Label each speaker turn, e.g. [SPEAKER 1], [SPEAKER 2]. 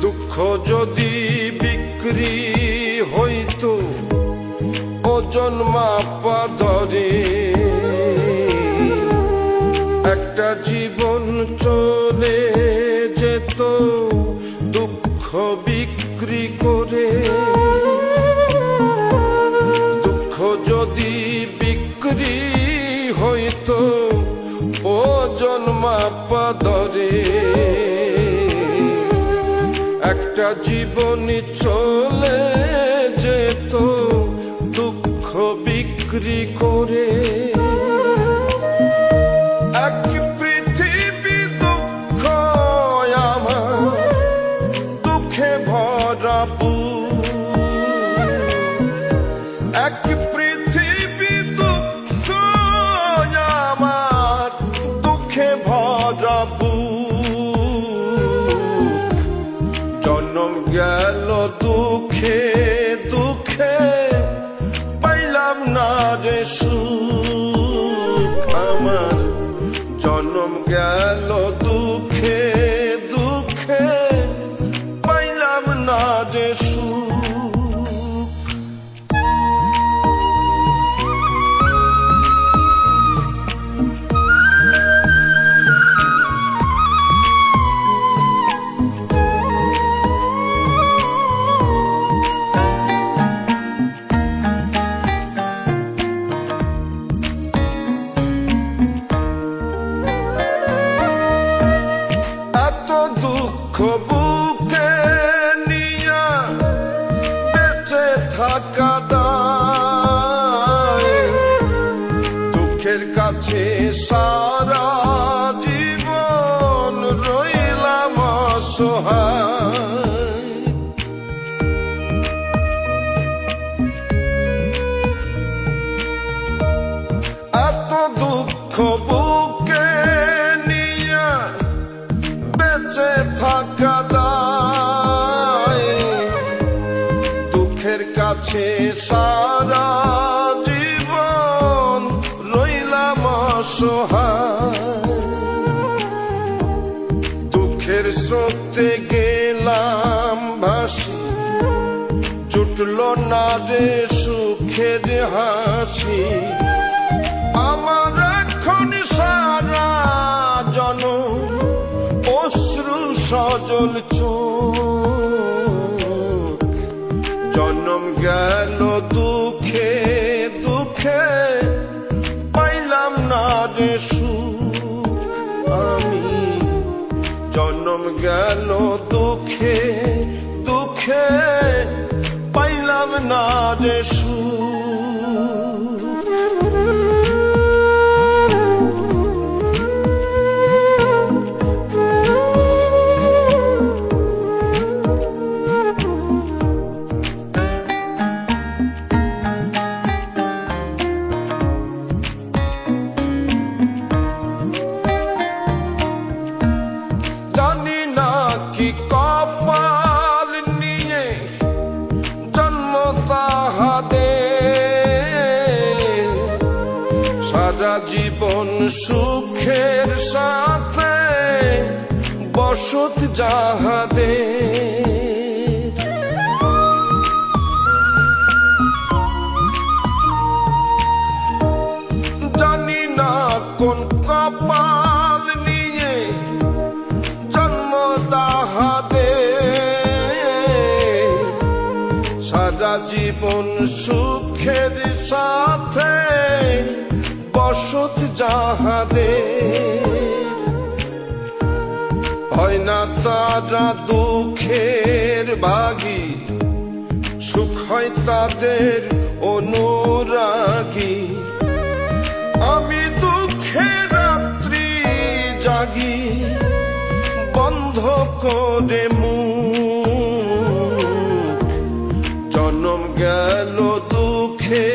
[SPEAKER 1] দুঃখ যদি বিক্রি হইতো ওজন মাপা ধরে, একটা জীবন চলে যেত দুঃখ বিক্রি করে। দুঃখ যদি বিক্রি হইতো ওজন মাপা ধরে, একটা জীবনই চলে যেত দুঃখ বিক্রি করে। এক পৃথিবী দুঃখ আমার দুঃখে ভরা বুক, এক পৃথিবী দুঃখ আমার দুঃখে ভরা বুক। জন্ম গেল দুঃখে দুঃখে পাইলাম না রে সুখ আমার, জন্ম গেল দুঃখে দুঃখে পাইলাম না রে সুখ। দুঃখ বুকে নিয়া বেঁচে থাকা দায়, দুঃখের কাছে সারা জীবন রইলাম অসহায়। এত দুঃখ বুকে নিয়া বেঁচে থাকা দায়, দুঃখের কাছে সারা জীবন রইলাম অসহায়। দুঃখের স্রোতে গেলাম ভাসি, জুটল না রে সুখের হাসি। আমার এখন সারা জনম অশ্রু সজল চোখ, জন্ম গেল দুঃখে দুঃখে পাইলাম না রে সুখ আমি, জন্ম গেল দুঃখে দুঃখে পাইলাম না রে সুখ। জানি না কি কপাল নিয়ে জন্ম তাহাদের, সারা জীবন সুখের সাথে বসত যাহাদের। জানি না কোন কপাল নিয়ে জন্ম তাহাদের, সারা জীবন সুখের সাথে বসত যাহাদের। হয় না তারা দুঃখের ভাগী, সুখ হয় তাদের অনুরাগী। আমি দুঃখের রাত্রি জাগি বন্ধ করে মুখ, জন্ম গেল দুঃখে